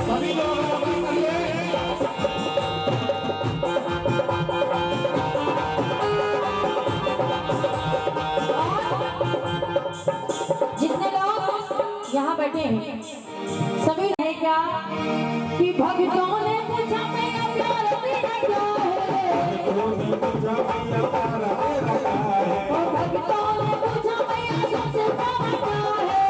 सभी लोग जितने लोग यहाँ बैठे हैं सभी है क्या कि भक्तों ने पूछा मेरा प्यार तेरा क्या है, भक्तों ने पूछा मेरा सबसे प्यारा क्या है।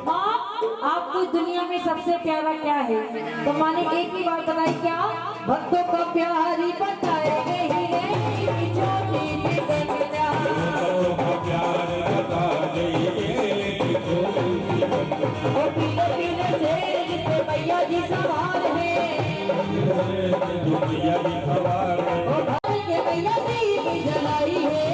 माँ आपको दुनिया में सबसे प्यारा क्या है? तो माँ ने एक ही बात बताई, क्या भक्तों का प्यार ही बताएंगे ही नहीं छोटी सी कन्या, ओ पीले पीले से जिसपे मैया जी सवार है, ओ घर के मैया जी की जलाई है,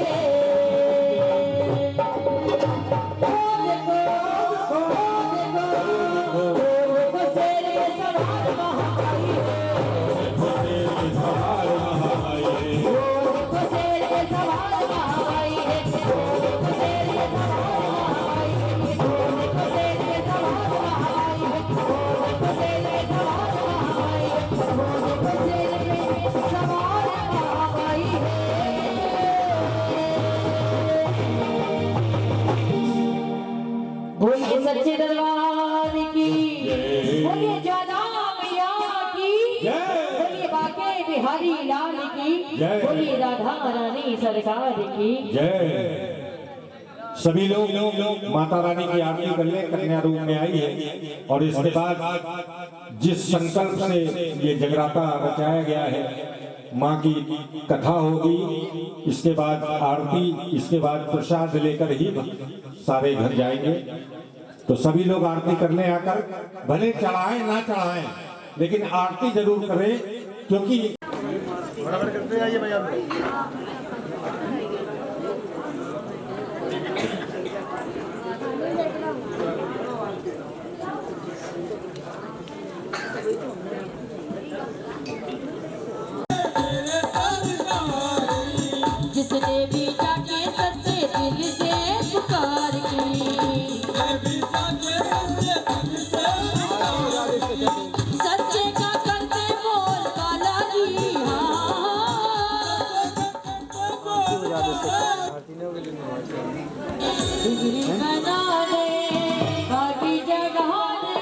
बोलिए सच्चे दरबार की, बोलिए ज्यादा मैया की, बोलिए बाके बिहारी लाल की, बोलिए राधा रानी सरकार की जय। सभी लोग माता रानी की आरती कर ले, कन्या रूप में आई है। और इसके बाद जिस संकल्प से ये जगराता रचाया गया है, माँ की कथा होगी, इसके बाद आरती, इसके बाद प्रसाद लेकर ही सारे घर जाएंगे। तो सभी लोग आरती करने आकर भले चढ़ाएं ना चढ़ाएं, लेकिन आरती जरूर करें, क्योंकि बराबर करते जाइए भैया। जिसने भी जाके सच्चे दिल से पुकार की, सच्चे का करते बोल काला जी, बिजली बना दे बाकी जगह दे,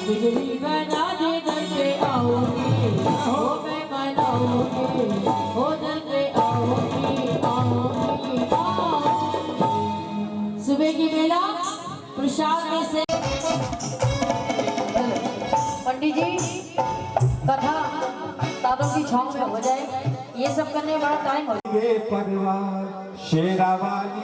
बिजली बना दे घर पे आओगी, हो मैं बनाऊंगी, हो घर पे आओगी आओगी आओगी। सुबह की बेला प्रसाद में से पंडित जी कथा तारों की छांव में हो जाए, ये सब करने में बड़ा टाइम हो। बेपरवाह शेरावाली,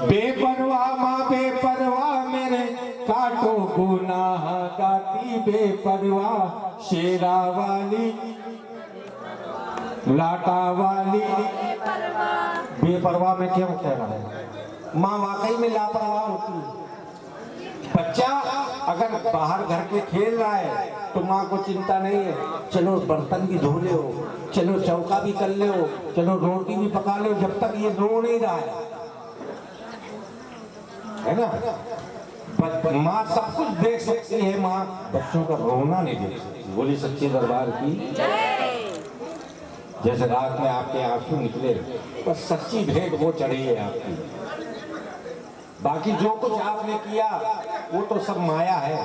बेपरवाह माँ बेपरवाह मेरे काटो गुनाह गाती, बेपरवाह शेरावाली लाटा वाली। बेपरवाह में क्यों कह रहा है? माँ वाकई में लापरवाह होती है। बच्चा अगर बाहर घर के खेल रहा है तो माँ को चिंता नहीं है, चलो बर्तन भी धो ले हो, चलो चौका भी कर ले हो, चलो रोटी भी पका ले हो, जब तक ये रो नहीं रहा है ना। माँ सब कुछ देख सकती है, माँ बच्चों का रोना नहीं देख सकती। बोली सच्चे दरबार की। जैसे रात में आपके आंसू निकले, बस सच्ची भेंट वो चढ़ी है आपकी। बाकी जो कुछ आपने किया वो तो सब माया है,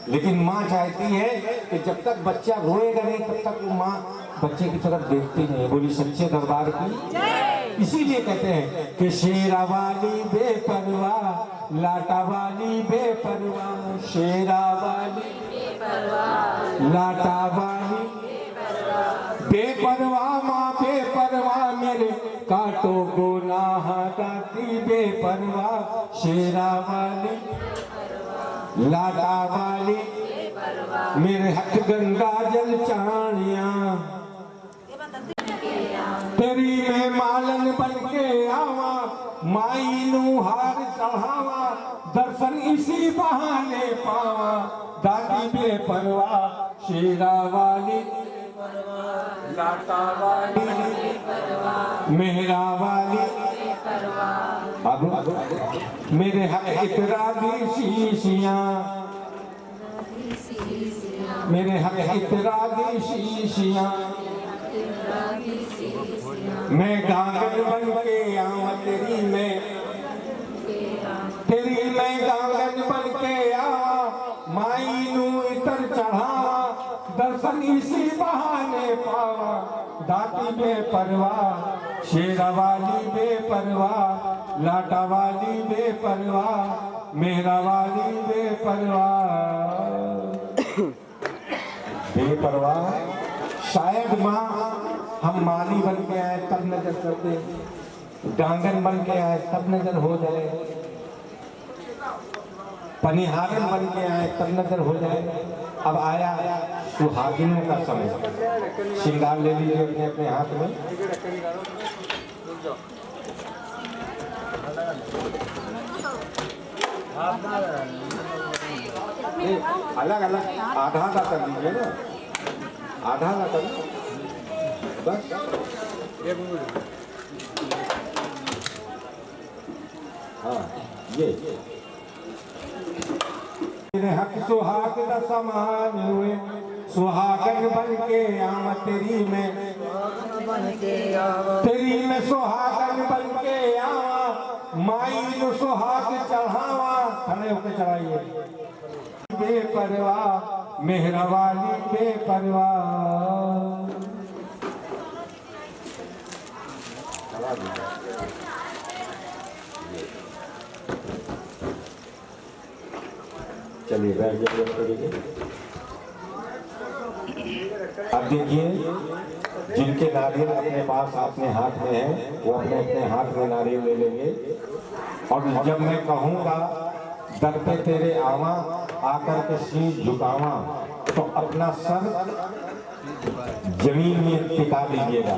लेकिन माँ चाहती है कि जब तक बच्चा रोएगा नहीं तब तक वो माँ बच्चे की तरफ देखती नहीं है। बोली सच्चे दरबार की। इसीलिए कहते हैं कि शेरा वाली बेपरवाह लाटा वाली बेपरवाह, शेरा वाली लाटा वाली बेपरवाह माँ बेपरवाह मेरे काटो गुनाह गाती, बेपरवाह शेरा वाली लाटा वाली मेरे हथ गंगा जल चाणिया, तेरी मैं मालन बन के आवा, माई नू हार चढ़ावा, दर्शन इसी बहाने पावा, दादी बेपरवाह शेरा वाली लाटा वाली मेहरा वाली अब मेरे हक इतरादी शीशियां मेरे हक इतरादी शीशियां मैं गांगन बन के आवा तेरी मैं गांगन बन के आवा माई नू इतर चढ़ावा दर्शन इसी बहाने पावा दाती बेपरवाह शेरा वाली बेपरवाह लाटा वाली बेपरवाह मेहरा वाली बेपरवाह बेपरवाह। शायद माँ हम माली बन के आए तब नजर करते, डांगन बन के आए तब नजर हो जाए, पनिहारन बन के आए तब नजर हो जाए। अब आया सुहागिनों का समय, श्रृंगार ले लीजिए अपने अपने हाथ में। अलग अलग आधा आधा कर लीजिए ना, आधा आधा कर बस। हाँ ये मेरे हक सुहाग न समान हुए सुहागन बन के आवा तेरी में सुहागन बन के आवा माई नु सुहाग चढ़ावा खड़े होकर चढ़ाइए। बेपरवाह मेहरा वाली बेपरवाह। चलिए बैठ जाइए। अब देखिए जिनके नारियल अपने पास अपने हाथ में है वो अपने अपने हाथ में नारियल ले लेंगे और जब मैं कहूँगा दर पे तेरे आवा आकर के शीश झुकावा तो अपना सर जमीन में टिका लीजिएगा।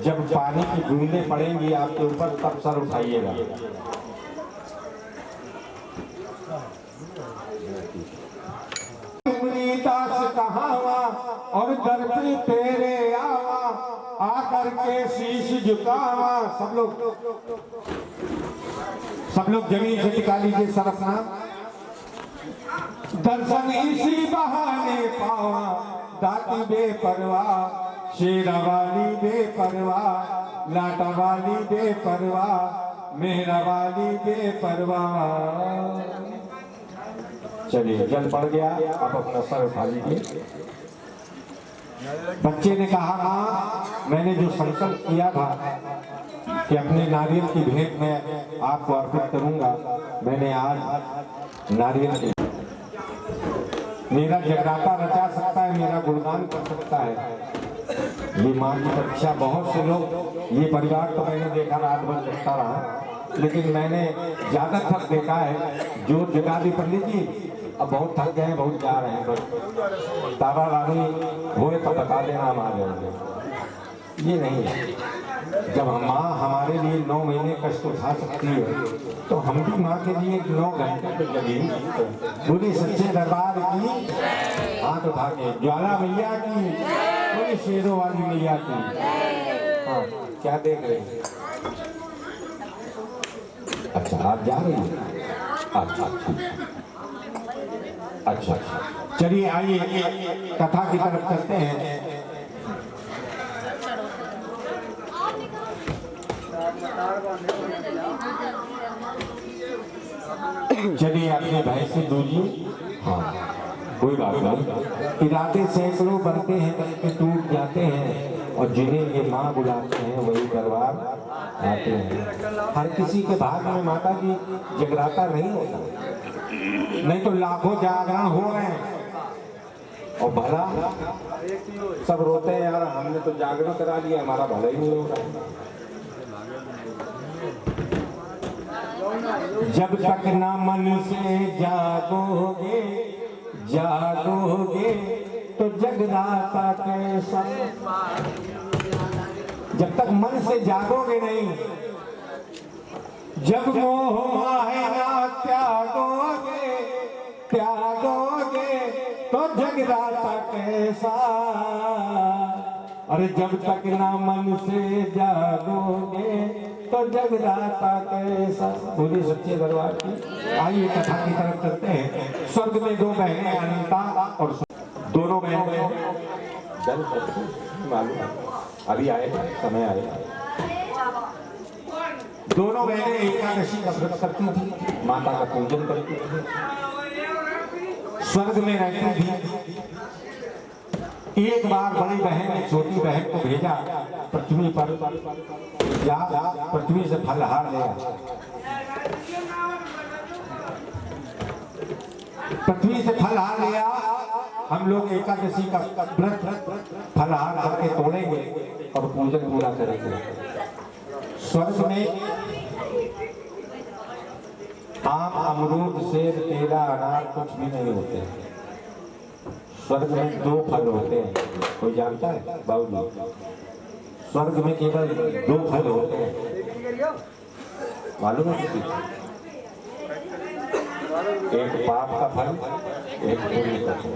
जब पानी की बूंदें पड़ेंगी आपके ऊपर तब सर उठाइएगा। दास कहावा और दर पे तेरे आवा आकर के शीश झुकावा। सब लोग जमीन से टिका लीजिए सर अपना। दर्शन इसी बहाने पावा दाती बेपरवाह शेरा वाली बेपरवाह लाटा वाली बेपरवाह मेहरा वाली बेपरवाह। चलिए जल पड़ गया, आप अपना सर उठा लीजिए। बच्चे ने कहा माँ मैंने जो संकल्प किया था कि अपने नारियल की भेंट में आपको अर्पित करूंगा, मैंने आज नारियल मेरा जगराता रचा सकता है, मेरा गुणगान कर सकता है। ये माँ की परीक्षा। बहुत से लोग ये परिवार तो मैंने देखा रात भर जगता रहा, लेकिन मैंने ज्यादा थक देखा है जो जगा दी पंडित जी अब बहुत थक गए, बहुत जा रहे हैं, बस तारा रानी होए तो बता देना हम आ जाएंगे। ये नहीं है। जब माँ हमारे लिए 9 महीने कष्ट उठा सकती है तो हम भी माँ के लिए 9 घंटे तो जगी। बोली सच्चे दरबार की हाथ उठा के, ज्वाला मैया की, बोली शेरों वाली मैया की। हाँ क्या देख रहे हैं? अच्छा आप जा रही हैं? अच्छा अच्छा अच्छा चलिए आइए कथा की तरफ चलते हैं। चलिए अपने भाई से दूरिए। हाँ कोई बात नहीं। इरादे सैकड़ों बनते हैं करके टूट जाते हैं और जिन्हें ये माँ बुलाते हैं वही दरबार आते हैं। हर किसी के भाग में माता जी जगराता नहीं होता, नहीं तो लाखों जागरण हो रहे हैं और भला सब रोते हैं यार हमने तो जागरण करा लिया, हमारा भला ही नहीं होगा। जब तक ना मन से जागोगे तो जगराता कैसा। जब तक मन से जागोगे नहीं, जब मोह माहे ना त्यागोगे तो जगराता कैसा। अरे जब तक ना मन से जागोगे तो जगराता कैसा। बोली सच्चे दरबार की। आइए कथा की तरफ चलते हैं। स्वर्ग में दो बहनें अनिता और दोनों बहनें मालूम अभी आएगा, समय आएगा। दोनों बहनें एकादशी का व्रत करती थी, माता का पूजन करती थी, स्वर्ग में रहती थी। एक बार बड़ी बहन ने छोटी बहन को भेजा पृथ्वी पर, जा पृथ्वी से फलहार ले आ। पृथ्वी से फलहार ले आ, हम लोग एकादशी का व्रत फलहार करके तोड़ेंगे और पूजन पूरा करेंगे। स्वर्ग में आम, अमरूद, सेब, केला, अनार कुछ भी नहीं होते। स्वर्ग में दो फल होते हैं। कोई जानता है बाबू? स्वर्ग में केवल दो फल होते हैं, मालूम है किसी? एक पाप का फल, एक पुण्य का फल,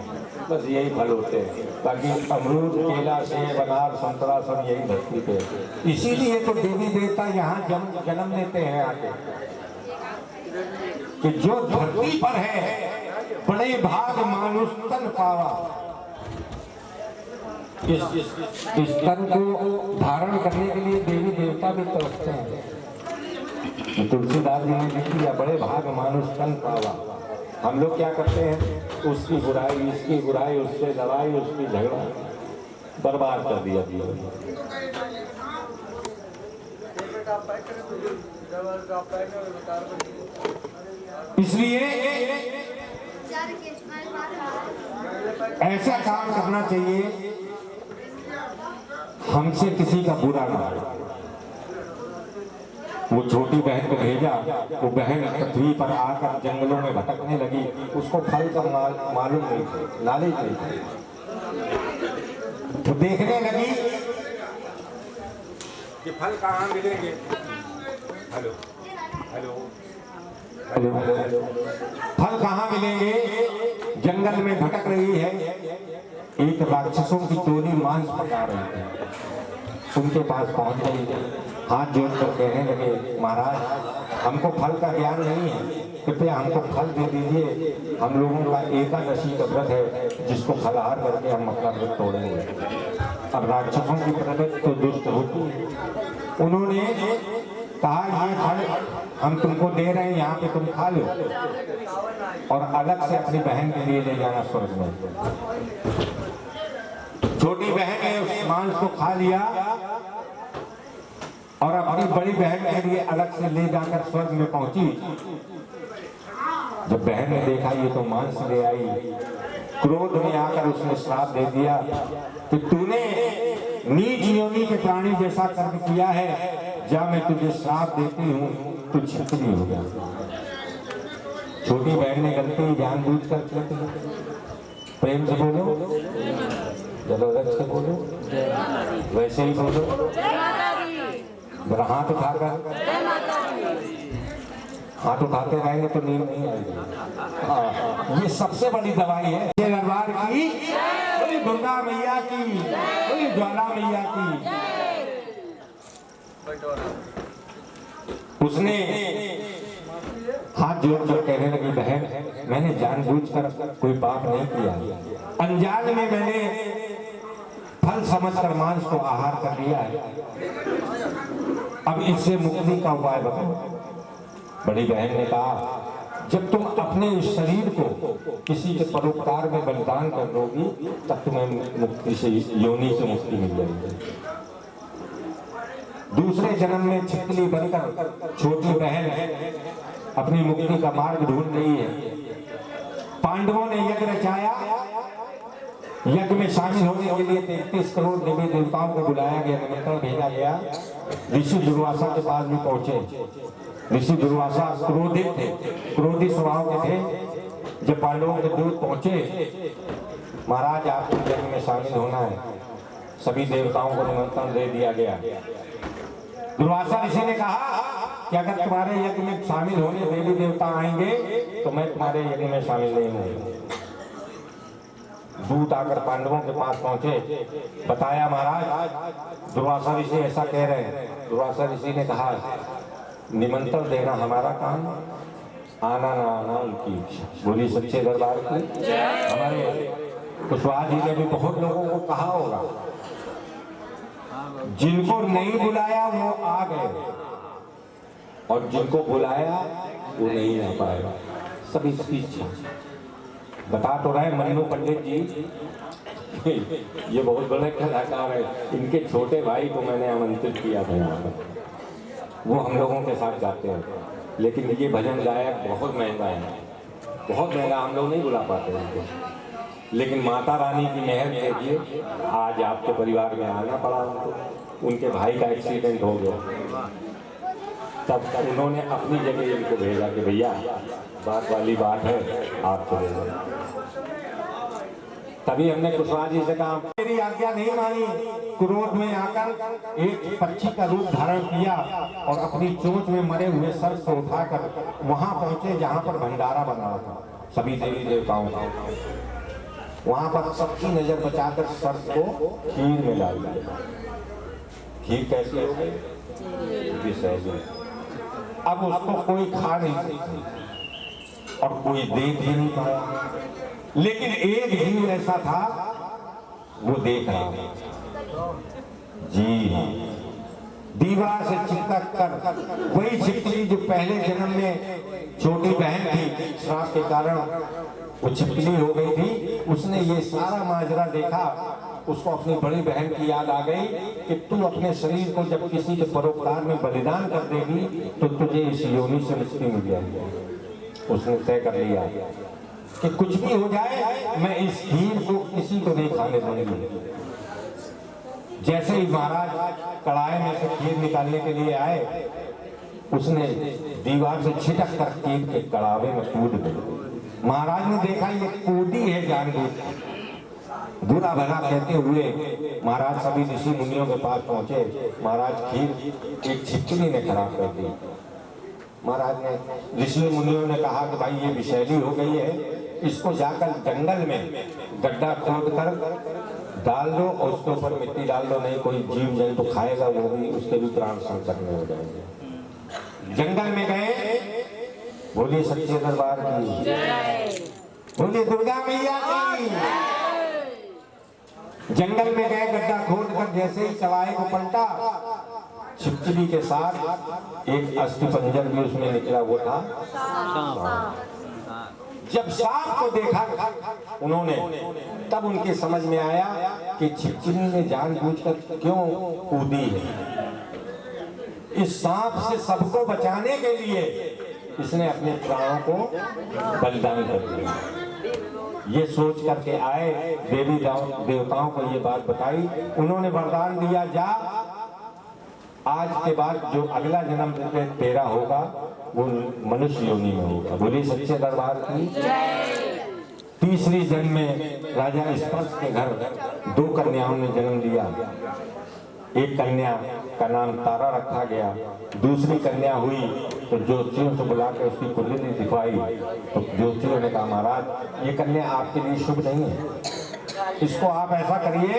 बस यही फल होते हैं। बाकी अमरूद, केला, सेब, अनार, संतरा सब यही धरती पे। इसीलिए तो देवी देवता यहाँ जन्म लेते हैं आके, कि जो धरती पर है बड़े भाग मानुष तन पावा। इस तन को धारण करने के लिए देवी देवता भी तरसते हैं। तुलसीदास जी ने लिख दिया, बड़े भाग मानुष तन पावा। हम लोग क्या करते हैं? उसकी बुराई, इसकी बुराई, उससे लड़ाई, उसकी झगड़ा, बर्बाद कर दिया जीवन। इसलिए ऐसा काम करना चाहिए हमसे किसी का बुरा ना हो। वो छोटी बहन को भेजा, वो बहन पृथ्वी पर आकर जंगलों में भटकने लगी। उसको फल का मालूम नहीं थे, नॉलेज नहीं थे। तो देखने लगी कि फल कहाँ मिलेंगे। हेलो हेलो हेलो हेलो, फल कहाँ मिलेंगे? जंगल में भटक रही है। एक राक्षसों की टोली मांस पका रही है, उनके पास पहुंच गई, हाथ जोड़कर कहने लगे, महाराज हमको फल का ज्ञान नहीं है, कृपया हमको फल दे दीजिए। हम लोगों का एकादशी का व्रत है, जिसको फलाहार करके हम अपना व्रत तोड़ेंगे। अब राक्षसों की प्रवृत्ति तो दुष्ट होती है। उन्होंने कहा, ये फल हम तुमको दे रहे हैं, यहाँ पे तुम खा लो और अलग से अपनी बहन के लिए ले जाना स्वर्ग में। छोटी बहन ने उस मांस को खा लिया और अपनी बड़ी बहन के लिए अलग से ले जाकर स्वर्ग में पहुंची। जब बहन ने देखा ये तो मांस ले आई, क्रोध में आकर उसने श्राप दे दिया कि तूने नीच योनि के प्राणी जैसा कर्म किया है, जा मैं तुझे श्राप देती हूँ, तू छिपली हो गया। छोटी बहन ने गलती जानबूझकर की थी। प्रेम से बोलो, जबरदस्त से बोलो, वैसे ही बोलो, हाथ उठाकर, हाथ उठाते रहेंगे तो नींद नहीं आएगी। हाँ, ये सबसे बड़ी दवाई है। दरबार की, बोली दुर्गा मैया की, बोली ज्वाला मैया की। उसने हाथ जोड़कर कहने लगी, बहन मैंने जानबूझकर कोई पाप नहीं किया, अनजान में मैंने फल समझकर मांस को आहार कर लिया है। अब इससे मुक्ति का उपाय बताओ। बड़ी बहन ने कहा, जब तुम अपने इस शरीर को किसी के परोपकार में बलिदान कर दोगी, तब तुम्हें मुक्ति से, योनि से मुक्ति मिल जाएगी। दूसरे जन्म में छिपकली बनकर छोटी बहन अपनी मुक्ति का मार्ग ढूंढ रही है। पांडवों ने यज्ञ रचाया, यज्ञ में शामिल होने के लिए 33 करोड़ देवी देवताओं को बुलाया गया, निमंत्रण भेजा गया। ऋषि दुर्वासा के पास भी पहुंचे। ऋषि दुर्वासा क्रोधित थे, क्रोधी स्वभाव के थे। जब पांडवों के दूत पहुंचे, महाराज आपको यज्ञ में शामिल होना है, सभी देवताओं को निमंत्रण दे दिया गया। दुर्वासा ऋषि ने कहा कि अगर तुम्हारे यज्ञ में शामिल होने देवी देवता आएंगे तो मैं तुम्हारे यज्ञ में शामिल नहीं हूँ। दूत आकर पांडवों के पास पहुंचे, बताया महाराज दुर्वासा ऋषि ऐसा कह रहे हैं। दुर्वासा ऋषि ने कहा निमंत्रण देना हमारा काम, आना ना आना उनकी इच्छा। बोली सच्चे दरबार की। हमारे कुशवाहा जी ने भी बहुत लोगों को कहा होगा, जिनको नहीं बुलाया वो आ गए और जिनको बुलाया वो नहीं आ पाएगा, सब इसकी इच्छा। बता तो रहे मन्नू पंडित जी ये बहुत बड़े कलाकार है, इनके छोटे भाई को मैंने आमंत्रित किया था यहाँ पर, वो हम लोगों के साथ गाते हैं, लेकिन ये भजन गायक बहुत महंगा है, बहुत महंगा, हम लोग नहीं बुला पाते उनको। लेकिन माता रानी की मेहर देखिए आज आपके परिवार में आना पड़ा उनको। उनके भाई का एक्सीडेंट हो गया, तब उन्होंने अपनी जगह इनको भेजा कि भैया बात वाली बात है, आप चले जाओ। तभी हमने कुशवाहा जी से कहा मेरी आज्ञा नहीं मानी, क्रोध में आकर एक पक्षी का रूप धारण किया और अपनी चोंच में मरे हुए सर से उठाकर वहां पहुंचे जहां पर भंडारा बन रहा था सभी देवी देवताओं का। वहां पर सबकी नजर बचाकर सर को खीर में डाल दिया। खीर कैसी हो गई? अब उसको कोई खा नहीं सकता और कोई देख भी नहीं पाया, लेकिन एक जीव ऐसा था वो देख रहा जी, दीवार से चिपक कर वही छिपकली जो पहले जन्म में छोटी बहन थी, श्राप के कारण वो छिपकली हो गई थी, उसने ये सारा माजरा देखा। उसको अपनी बड़ी बहन की याद आ गई कि तू अपने शरीर को जब किसी के परोपकार में बलिदान कर देगी तो तुझे इस योनि से मुक्ति मिल जाएगी। उसने तय कर लिया कि कुछ भी हो जाए मैं इस खीर को किसी को नहीं खाने दूंगी। जैसे ही महाराज कढ़ाई में से खीर निकालने के लिए आए, उसने दीवार से छिटक कर खीर के कड़ावे में कूद गई। महाराज ने देखा ये कूदी है जानबूझ, बुरा भला कहते हुए महाराज सभी ऋषि मुनियों के पास पहुंचे। महाराज खीर एक छिपकली ने खराब कर दी। महाराज ने ऋषि मुनियों ने कहा कि भाई ये विषैली हो गई है, इसको जाकर जंगल में गड्ढा खोद कर डाल दो और उसके ऊपर मिट्टी डाल दो, नहीं कोई जीव जंतु खाएगा वो भी, उसके भी प्राण संकट में हो जाएंगे। जंगल में गए, बोलिए सच्चे दरबार की, बोलिए दुर्गा मैया की। जंगल में गए, गड्ढा खोद कर जैसे ही कढ़ाई को पलटा, छिपकली के साथ एक अस्थि पंजर भी उसमें निकला, वो था जब सांप को देखा उन्होंने, तब उनके समझ में आया कि छिपकली ने जानबूझकर क्यों कूदी है। इस सांप से सबको बचाने के लिए इसने अपने प्राणों को बलिदान कर दिया। ये सोच करके आए, देवी देवताओं को ये बात बताई, उन्होंने वरदान दिया जा आज के बाद जो अगला जन्म तेरा होगा वो मनुष्य योनि में होगा। बोलिए सच्चे दरबार की। तीसरी जन्म में राजा स्पर्श के घर 2 कन्याओं ने जन्म लिया। एक कन्या का नाम तारा रखा गया, दूसरी कन्या हुई तो ज्योतिषियों से बुलाकर उसकी कुंडली दिखवाई तो ज्योतिषियों ने कहा महाराज ये कन्या आपके लिए शुभ नहीं है, इसको आप ऐसा करिए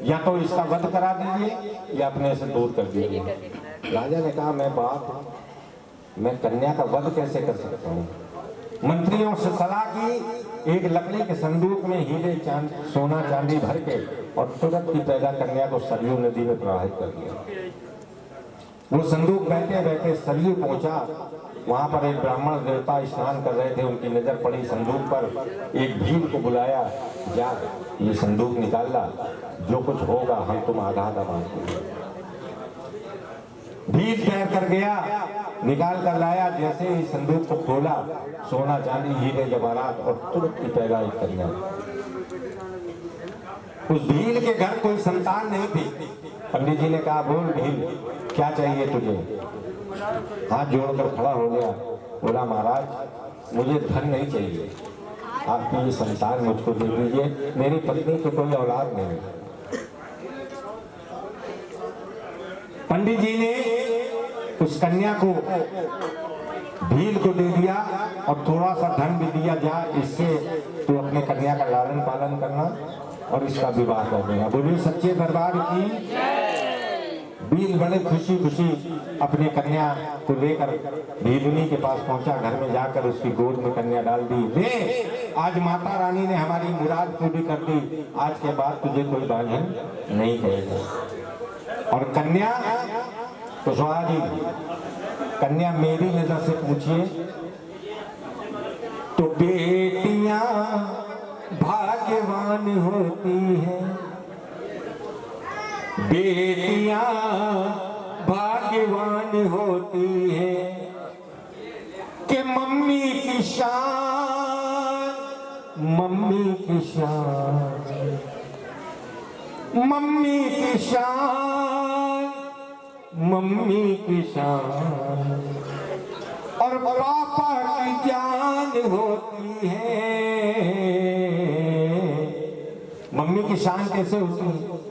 या तो इसका वध करा दीजिए या अपने से दूर कर दीजिए। राजा ने कहा मैं बाप, मैं कन्या का वध कैसे कर सकता हूँ। मंत्रियों से सलाह की, एक लकड़ी के संदूक में हीरे सोना चांदी भर के और तुरंत की पैदा कन्या को सरयू नदी में प्रवाहित कर दिया। वो संदूक बैठे बैठे सरयू पहुंचा, वहां पर एक ब्राह्मण देवता स्नान कर रहे थे, उनकी नजर पड़ी संदूक पर। एक भील को बुलाया, जा ये संदूक निकाल ला, जो कुछ होगा हम तुम आधा आधा बांटेंगे। भील तैर कर गया, निकाल कर लाया, जैसे ही संदूक को खोला सोना चांदी हीरे जवाहरात और तुरंत की पैदा एक कन्या। उस भील के घर कोई संतान नहीं थी। पंडित जी ने कहा बोल भील क्या चाहिए तुझे। हाथ जोड़कर खड़ा हो गया, बोला महाराज मुझे धन नहीं चाहिए, आपकी ये संतान मुझको दे दीजिए, मेरी पत्नी को कोई औलाद नहीं। पंडित जी ने उस कन्या को भील को दे दिया और थोड़ा सा धन भी दिया, जा इससे तो अपने कन्या का लालन पालन करना और इसका विवाह कर देना। बोलिए सच्चे दरबार की। वीर बड़े खुशी खुशी अपने कन्या को लेकर भीलुनी के पास पहुंचा। घर में जाकर उसकी गोद में कन्या डाल दी। ले, आज माता रानी ने हमारी मुराद पूरी कर दी, आज के बाद तुझे कोई बांधन नहीं करेगा। और कन्या कुशवाहा जी, कन्या मेरी नजर से पूछिए तो बेटियां भाग्यवान होती हैं, बेटियां भाग्यवान होती हैं कि मम्मी की शान, मम्मी की शान, मम्मी की शान, मम्मी की शान और पापा की जान होती है। मम्मी की शान कैसे होती है?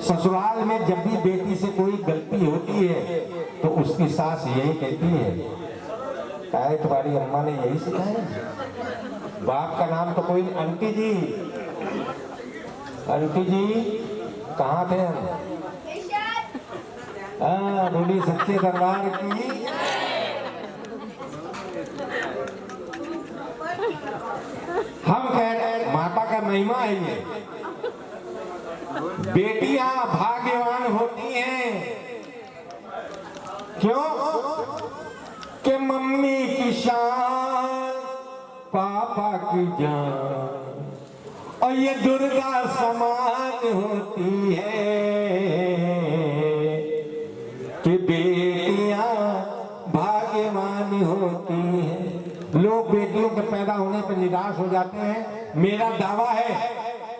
ससुराल में जब भी बेटी से कोई गलती होती है तो उसकी सास यही कहती है, क्या तुम्हारी अम्मा ने यही सिखाया? बाप का नाम तो कोई, आंटी जी, आंटी जी कहाँ थे हम? हाँ, बोली सच्चे दरबार की। हम कह रहे माता का महिमा है ये। बेटियां भाग्यवान होती हैं, क्यों? कि मम्मी की शान, पापा की जान और ये दुर्गा समान होती है कि बेटियां भाग्यवान होती हैं। लोग बेटियों के पैदा होने पर निराश हो जाते हैं। मेरा दावा है,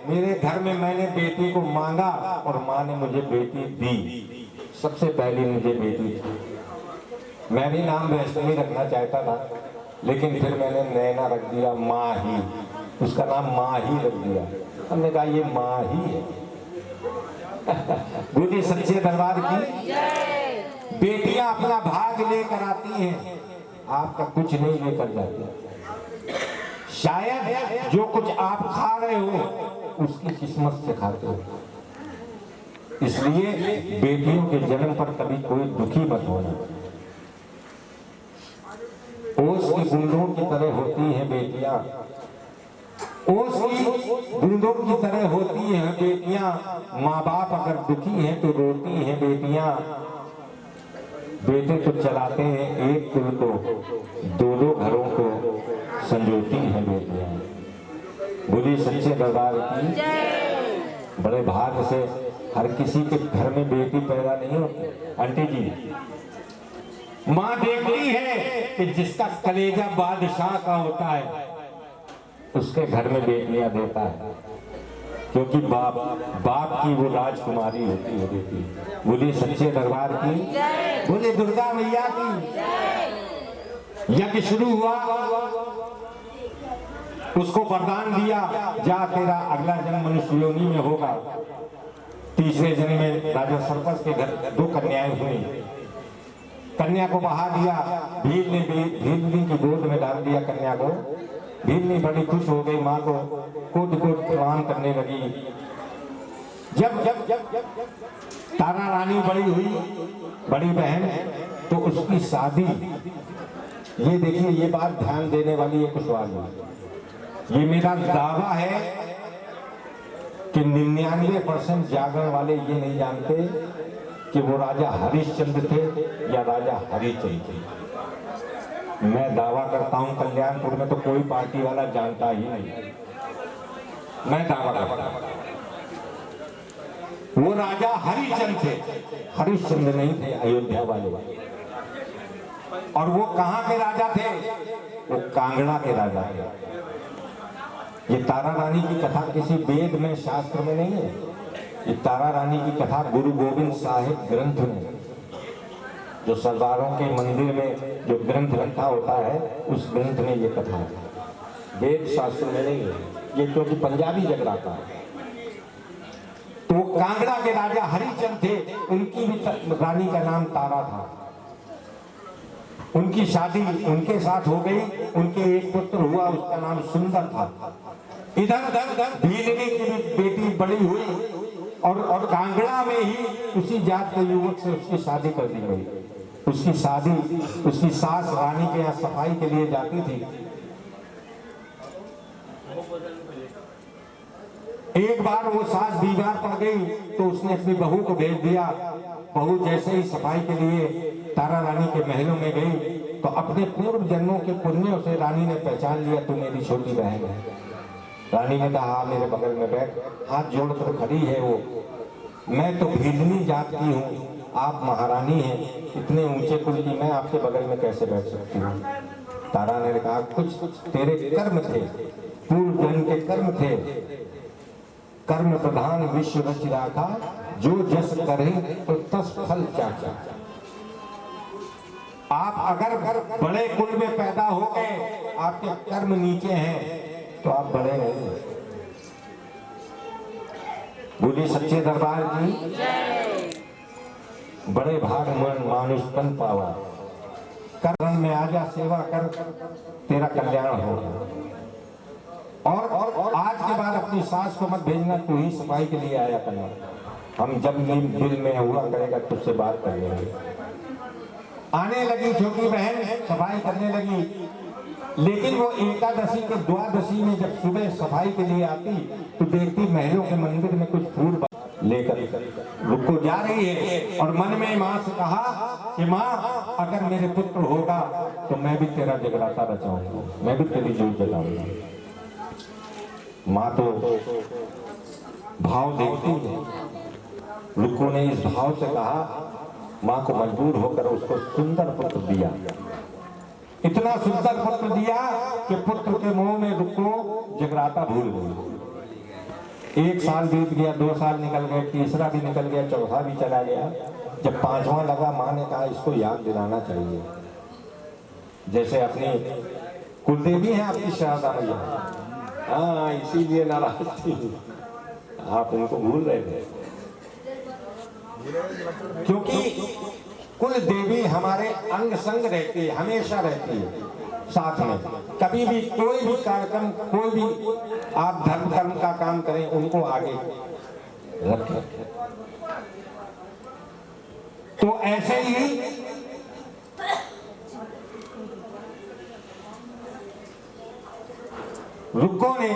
मेरे घर में मैंने बेटी को मांगा और माँ ने मुझे बेटी दी। सबसे पहले मुझे बेटी थी। मैं भी नाम वैष्णवी रखना चाहता था, लेकिन फिर मैंने नैना रख दिया, माँ ही, उसका नाम माँ ही रख दिया। हमने कहा ये माँ ही है। बोलिए सच्चे दरबार की। बेटियां अपना भाग लेकर आती हैं, आपका कुछ नहीं लेकर जाती। शायद जो कुछ आप खा रहे हो उसकी किस्मत से खाते हो। इसलिए बेटियों के जन्म पर कभी कोई दुखी मत होना। ओस की बूंदों की तरह होती हैं बेटियां, ओस की बूंदों की तरह होती हैं बेटियां। माँ बाप अगर दुखी हैं तो रोती हैं बेटियां। बेटे तो चलाते हैं एक कुल को, दो दो घरों को संजोती हैं बेटियां। बोलिए सच्चे दरबार की। बड़े भाग्य से हर किसी के घर में बेटी पैदा नहीं होती। आंटी जी, माँ देखती है कि जिसका कलेजा बादशाह का होता है उसके घर में बेटियां देता है, क्योंकि बाप की वो राजकुमारी होती है बेटी। बोलिए सच्चे दरबार की। बोलिए दुर्गा मैया की। यज्ञ शुरू हुआ, उसको वरदान दिया, जा तेरा अगला जन्म मनुष्य योनि में होगा। तीसरे जन्म में राजा सरपस के घर दो कन्याएं हुई। कन्या को बहा दिया, भीलनी की गोद में डाल दिया कन्या को। भीलनी बड़ी खुश हो गई, माँ को कोट कोट प्रणाम करने लगी। जब जब जब जब तारा रानी बड़ी हुई, बड़ी बहन, तो उसकी शादी, ये देखिए ये बात ध्यान देने वाली एक सवाल है। ये मेरा दावा है कि 99% जागरण वाले ये नहीं जानते कि वो राजा हरिश्चंद्र थे या राजा हरिचंद्र थे। मैं दावा करता हूं कल्याणपुर में तो कोई पार्टी वाला जानता ही नहीं। मैं दावा करता हूं वो राजा हरिचंद्र थे, हरिश्चंद्र नहीं थे अयोध्या वाले। और वो कहां के राजा थे? वो कांगड़ा के राजा थे। ये तारा रानी की कथा किसी वेद में शास्त्र में नहीं है। ये तारा रानी की कथा गुरु गोविंद साहिब ग्रंथ में, जो सरदारों के मंदिर में जो ग्रंथ रखा होता है, उस ग्रंथ में ये कथा है। वेद शास्त्र में नहीं है ये, क्योंकि पंजाबी जगराता है। तो कांगड़ा के राजा हरिचंद थे, उनकी भी रानी का नाम तारा था। उनकी शादी उनके साथ हो गई। उनके एक पुत्र हुआ, उसका नाम सुंदर था। इधर भीलनी की बेटी बड़ी हुई और कांगड़ा में ही उसी जात के युवक से उसकी शादी कर दी गई। उसकी शादी उसकी सास रानी के यहाँ सफाई के लिए जाती थी। एक बार वो सास बीमार पड़ गई तो उसने अपनी बहू को भेज दिया। बहू जैसे ही सफाई के लिए तारा रानी के महलों में गई तो अपने पूर्व जन्मों के पुण्यों से रानी ने पहचान लिया, तू मेरी छोटी बहन है। रानी ने कहा, मेरे बगल में बैठ। हाथ जोड़कर खड़ी है वो। मैं तो भीलनी जात की हूँ, आप महारानी हैं, इतने ऊंचे कुल की मैं आपके बगल में कैसे बैठ सकती हूँ। तारा ने कहा, कुछ तेरे कर्म थे, पूर्व जन्म के कर्म थे। कर्म प्रधान विश्व रच राखा, जो जस करे तो तस फल चाचा। आप अगर बड़े कुल में पैदा हो गए, आपके कर्म नीचे हैं तो आप बड़े नहीं। बोली सच्चे दरबार की। बड़े भाग मन मानुष तन पावा, कर्म में आजा सेवा कर, तेरा कल्याण होगा। और आज के बाद अपनी सास को मत भेजना, तू ही सफाई के लिए आया करना। हम जब दिल में हुआ करेगा तुझसे बात कर लेंगे। आने लगी छोटी बहन, सफाई करने लगी। लेकिन वो एकादशी के द्वादशी में जब सुबह सफाई के लिए आती तो देखती महलों के मंदिर में कुछ फूल लेकर रुको जा रही है। और मन में माँ से कहा कि माँ, अगर मेरे पुत्र होगा तो मैं भी तेरा जगराता रचाऊंगा, मैं भी तेरी जोत जगाऊंगा। माँ तो भाव देखती है। रुको ने इस भाव से कहा, माँ को मजबूर होकर उसको सुंदर पुत्र दिया। इतना सुंदर पुत्र दिया कि पुत्र के मुंह में रुको जगराता भूल गई। 1 साल बीत गया, 2 साल निकल गए, तीसरा भी निकल गया, चौथा भी चला गया। जब 5वां लगा, माँ ने कहा इसको याद दिलाना चाहिए। जैसे अपनी कुलदेवी है आपकी शारदा मैया, हाँ, इसीलिए नाराज थी, आप उनको भूल रहे थे। क्योंकि कुल देवी हमारे अंग संग रहती है, हमेशा रहती है साथ में। कभी भी कोई भी कार्यक्रम, कोई भी आप धर्म कर्म का काम करें, उनको आगे रखें। तो ऐसे ही रुको ने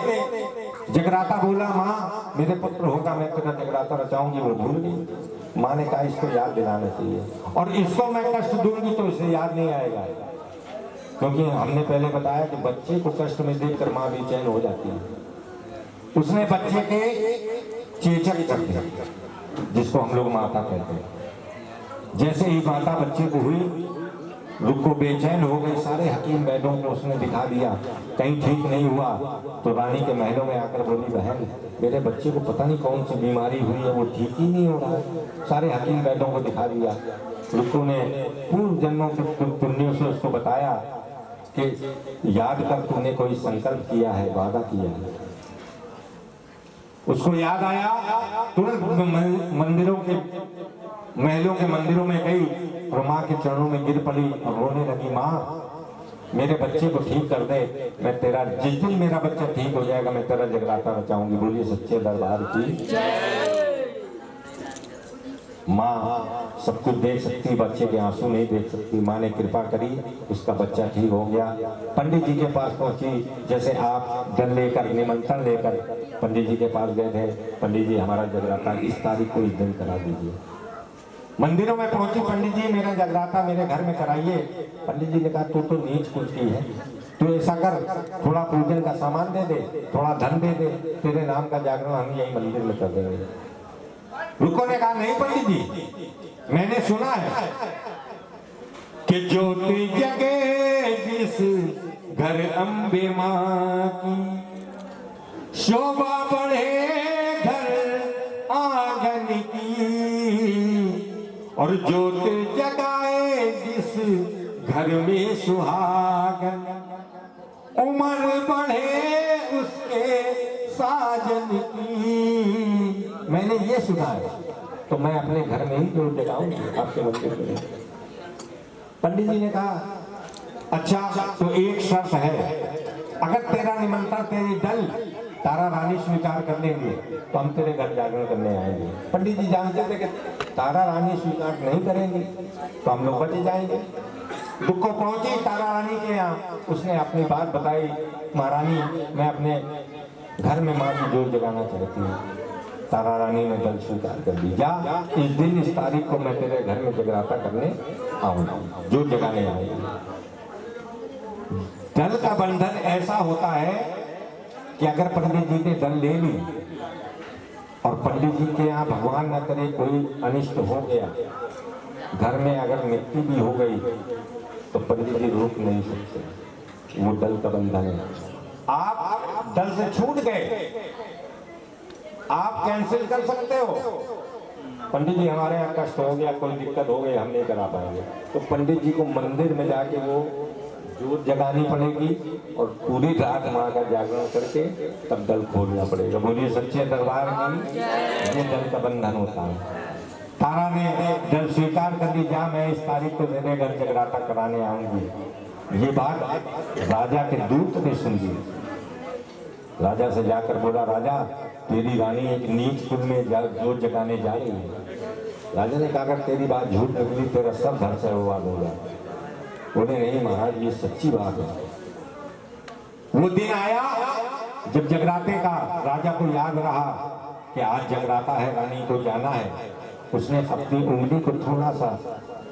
जगराता बोला, माँ मेरे पुत्र होगा, मैं तेरा जगराता रचाऊंगी। वो भूल गई। माँ ने कहा इसको याद दिलाना चाहिए, और इसको मैं कष्ट दूंगी तो इसे याद नहीं आएगा। क्योंकि हमने पहले बताया कि बच्चे को कष्ट में देखकर माँ बेचैन हो जाती है। उसने बच्चे के चेचक कर दिया, जिसको हम लोग माता कहते हैं। जैसे ही माता बच्चे को हुई, रुको बेचैन हो गई। सारे हकीम वैद्यों को उसने दिखा दिया, कहीं ठीक नहीं हुआ। तो रानी के महलों में आकर बोली, बहन मेरे बच्चे को पता नहीं कौन सी बीमारी हुई है, वो ठीक ही नहीं हो रहा है। सारे हकीम वैद्यों को दिखा दिया। रुको ने पूर्व जन्मों के पुण्यों से उसको बताया कि याद कर, तूने कोई संकल्प किया है, वादा किया है। उसको याद आया, तुरंत मंदिरों के महलों के मंदिरों में गई और माँ के चरणों में गिर पड़ी और रोने लगी, माँ मेरे बच्चे को ठीक कर दे, मैं तेरा, जिस दिन मेरा बच्चा ठीक हो जाएगा मैं तेरा जगराता रचाऊंगी। बोलिए सच्चे दरबार की। माँ सब कुछ देख सकती, बच्चे के आंसू नहीं देख सकती। माँ ने कृपा करी, उसका बच्चा ठीक हो गया। पंडित जी के पास पहुंची, जैसे आप जल लेकर, निमंत्रण लेकर पंडित जी के पास गए थे। पंडित जी हमारा जगराता इस तारीख को इस दिन करा दीजिए। मंदिरों में पहुंची, पंडित जी मेरा जगराता मेरे घर में कराइए। पंडित जी ने कहा, तू तो नीच कुछ की है, तू ऐसा कर, थोड़ा पूजन का सामान दे दे, थोड़ा धन दे दे, तेरे नाम का जागरण हम यही मंदिर में कर देंगे। रुको ने कहा, नहीं पंडित जी, मैंने सुना है कि ज्योति जगे जिस घर अम्बे माँ की, शोभा बढ़े घर आंगन की, और ज्योत जगाए जिस घर में सुहागन, उम्र बढ़े उसके साजन की। मैंने ये सुना है, तो मैं अपने घर में ही जोत जगाऊंगी आपके मंदिर में। पंडित जी ने कहा, अच्छा तो एक शर्त है, अगर तेरा निमंत्रण तेरी दल तारा रानी स्वीकार कर लेंगे तो हम तेरे घर जागरण करने आएंगे। पंडित जी जानते थे कि तारा रानी स्वीकार नहीं करेंगे तो हम लोग बच जाएंगे। दुख को पहुंची तारा रानी के यहाँ, उसने अपनी बात बताई, महारानी मैं अपने घर में माँ की जोत जगाना चाहती हूँ। तारा रानी ने दल स्वीकार कर दी, जा इस दिन इस तारीख को मैं तेरे घर में जगराता करने आऊंगा, जोत जगाने आऊंगा। दल का बंधन ऐसा होता है कि अगर पंडित जी ने दल ले ली और पंडित जी के यहाँ भगवान न करे कोई अनिष्ट हो गया, घर में अगर मृत्यु भी हो गई तो पंडित जी रोक नहीं सकते, वो दल का बंधन है। आप दल से छूट गए, आप कैंसिल कर सकते हो, पंडित जी हमारे यहाँ कष्ट हो गया, कोई दिक्कत हो गई, हम नहीं करा पाएंगे, तो पंडित जी को मंदिर में जाके वो जोत जगानी पड़ेगी और पूरी रात माँ का जागरण करके तब दल खोलना पड़ेगा। बोलिए सच्चे दरबार की, ये दल का बंधन होता है। तारा ने दल स्वीकार कर दी, जा मैं इस तारीख को तेरे घर जगराता कराने आऊंगी। ये बात राजा के दूत ने सुन ली। राजा से जाकर बोला, राजा तेरी रानी एक नीच कुल में जोत जगाने जा रही है। राजा ने कहा, अगर तेरी बात झूठ निकली तेरा सब घर से विवाद होगा। बोले नहीं महाराज, ये सच्ची बात है। वो दिन आया जब जगराते का राजा को याद रहा कि आज जगराता है, रानी को जाना है। उसने अपनी उंगली को थोड़ा सा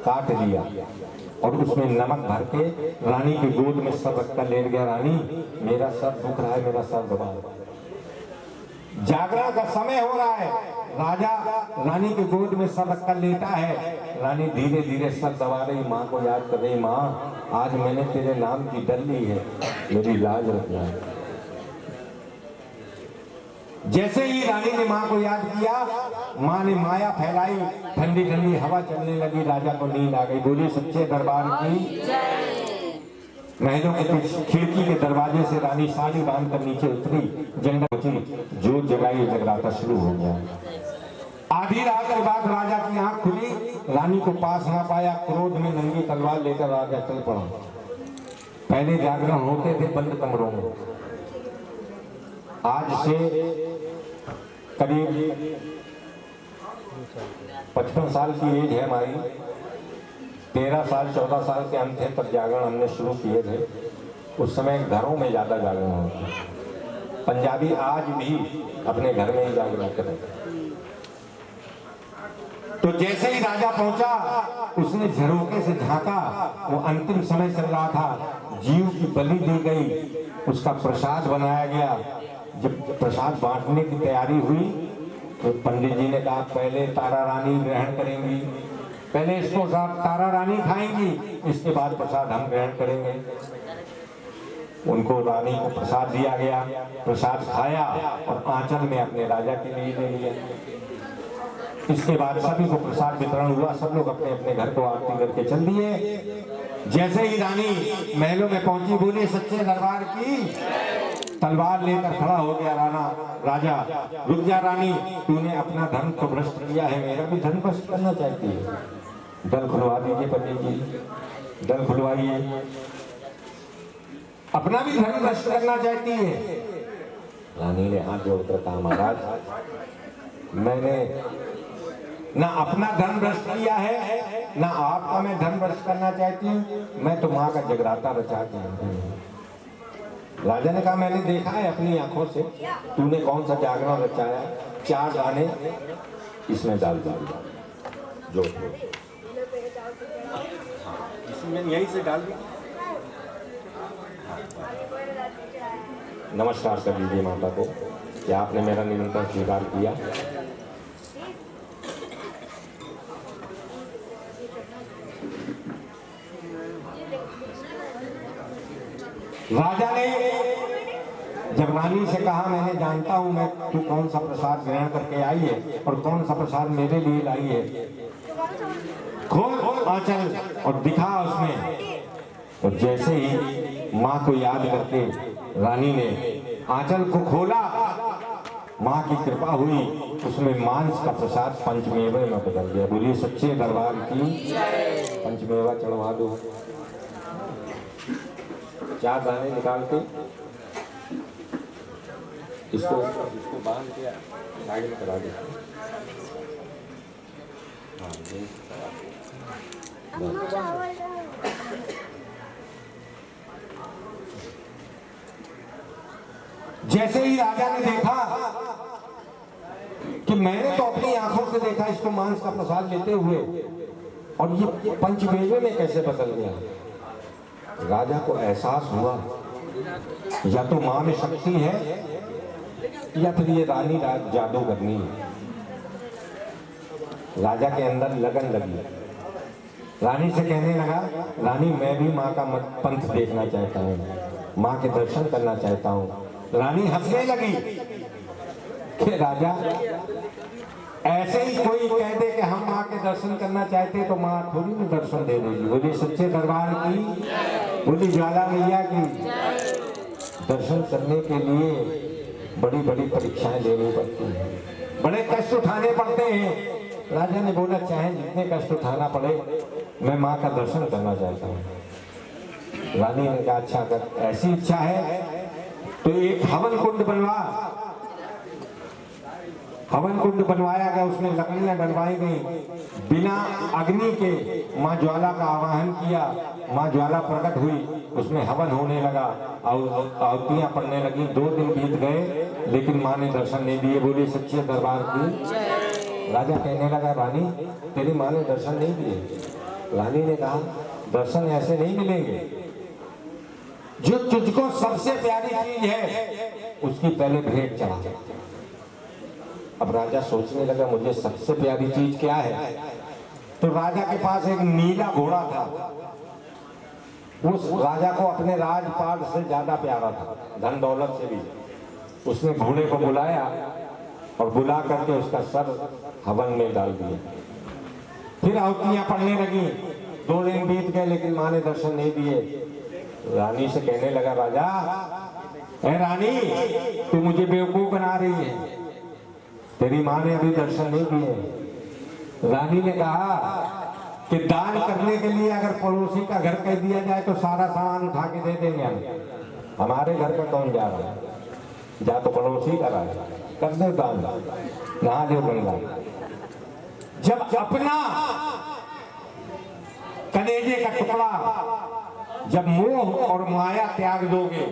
काट लिया और उसमें नमक भर के रानी की गोद में सर रखकर लेट गया। रानी मेरा सर दुख रहा है, मेरा सर दबा। जागरण का समय हो रहा है, राजा रानी की गोद में सर रखकर लेटा है। रानी धीरे धीरे सर दबा रही, माँ को याद कर रही, माँ आज मैंने तेरे नाम की डर ली है, मेरी लाज रखना है। जैसे ही रानी ने माँ को याद किया, माँ ने माया फैलाई, ठंडी ठंडी हवा चलने लगी, राजा को नींद आ गई। बोलिए सच्चे दरबार की। महलों के खिड़की के दरवाजे से रानी साड़ी बांधकर नीचे उतरी, जंगल पहुंची, जोत जगाई, जगराता शुरू हो गया। आधी रात के बाद राजा की आंख खुली, रानी को पास ना पाया, क्रोध में नंगी तलवार लेकर राजा चल पड़ा। पहले जागरण होते थे बंद कमरों में, आज से करीब 55 साल की एज है हमारी। 13 साल 14 साल के हम थे तब जागरण हमने शुरू किए थे। उस समय घरों में ज्यादा जागरण होता है। पंजाबी आज भी अपने घर में ही जागरण करते। तो जैसे ही राजा पहुंचा, उसने झरोके से झांका, वो अंतिम समय चल रहा था, जीव की बलि दी गई, उसका प्रसाद बनाया गया। जब प्रसाद बांटने की तैयारी हुई तो पंडित जी ने कहा, पहले तारा रानी ग्रहण करेंगी, पहले इसको तारा रानी खाएंगी, इसके बाद प्रसाद हम ग्रहण करेंगे। उनको रानी को प्रसाद दिया गया, प्रसाद खाया और आंचल में अपने राजा के लिए ले लिया। इसके बाद सभी को प्रसाद वितरण हुआ, सब लोग अपने अपने घर को आरती करके चल दिए। जैसे ही रानी महलों में पहुंची, बोली सच्चे दरबार की, तलवार लेकर खड़ा हो गया राजा। रुक जा रानी, तूने अपना धर्म तो भ्रष्ट किया है, मेरा भी धर्म भ्रष्ट करना चाहती है। दल खुलवा दीजिए पंडित जी, दल खुलवाइए, अपना भी धर्म भ्रष्ट करना चाहती है। रानी ने हाथ जोड़कर कहा, महाराज मैंने ना अपना धर्म भ्रष्ट किया है, ना आपका मैं धर्म भ्रष्ट करना चाहती हूँ, मैं तो माँ का जगराता रचाती हूँ। राजा ने कहा, मैंने देखा है अपनी आंखों से, तूने कौन सा जागरण रचाया, 4 दाने इसमें डाल दिया, जो इसमें यहीं से डाल दिया। नमस्कार कर दीजिए माता को कि आपने मेरा निमंत्रण स्वीकार किया। राजा ने जब रानी से कहा, मैंने जानता हूं मैं तू कौन सा प्रसाद ग्रहण करके आई है और कौन सा प्रसाद मेरे लिए लाई है, खोल आंचल और दिखा उसमें। तो जैसे ही माँ को याद करके रानी ने आंचल को खोला, माँ की कृपा हुई, उसमें मांस का प्रसाद पंचमेवे में बदल गया। बोलिए सच्चे दरबार की, पंचमेवा चढ़वा दो। 4 दाने निकाल के इसको बांध के साइड में करा दे। हाँ, ये जैसे ही राजा ने देखा कि मैंने तो अपनी आंखों से देखा इसको मांस का प्रसाद लेते हुए, और ये पंचमेवे में कैसे बदल गया। राजा को एहसास हुआ या तो मां में शक्ति है या फिर ये रानी जादू करनी है। राजा के अंदर लगन लगी, रानी से कहने लगा, रानी मैं भी माँ का पंथ देखना चाहता हूँ, माँ के दर्शन करना चाहता हूँ। रानी हंसने लगी कि राजा ऐसे ही कोई कह दे कि हम माँ के दर्शन करना चाहते तो माँ थोड़ी में दर्शन दे देगी। बोली सच्चे दरबार की, बोली ज्वाला मैया की। दर्शन करने के लिए बड़ी बड़ी परीक्षाएं देनी पड़ती हैं, बड़े कष्ट उठाने पड़ते हैं। राजा ने बोला चाहे जितने कष्ट उठाना पड़े, मैं माँ का दर्शन करना चाहता हूँ। रानी ने कहा अच्छा, अगर ऐसी इच्छा है तो एक हवन कुंड बनवा। हवन कुंड बनवाया गया, उसमें लकड़ियां डलवाई गई। बिना अग्नि के माँ ज्वाला का आवाहन किया, माँ ज्वाला प्रकट हुई, उसमें हवन होने लगा और आहुतियां पड़ने लगी। 2 दिन बीत गए लेकिन माँ ने दर्शन नहीं दिए। बोली सच्चे दरबार की। राजा कहने लगा, रानी तेरी माँ ने दर्शन नहीं दिए। रानी ने कहा, दर्शन ऐसे नहीं मिलेंगे, जो तुझको सबसे प्यारी चीज है उसकी पहले भेंट चढ़ा। अब राजा सोचने लगा मुझे सबसे प्यारी चीज क्या है। तो राजा के पास एक नीला घोड़ा था, उस राजा को अपने राजपाट से ज्यादा प्यारा था, धन दौलत से भी। उसने घोड़े को बुलाया और बुला करके उसका सर हवन में डाल दिया। फिर आहुतियां पड़ने लगी। 2 दिन बीत गए लेकिन माँ ने दर्शन नहीं दिए। रानी से कहने लगा, राजा ए रानी तू मुझे बेवकूफ बना रही है, तेरी माँ ने अभी दर्शन नहीं दिए। रानी ने कहा कि दान करने के लिए अगर पड़ोसी का घर कह दिया जाए तो सारा सामान उठा के दे देंगे हम, हमारे घर का कौन जा रहा है, जा तो पड़ोसी का रहा है, कर दे दान, नहा दे गंगा। जब अपना कलेजे का टुकड़ा जब मोह और माया त्याग दोगे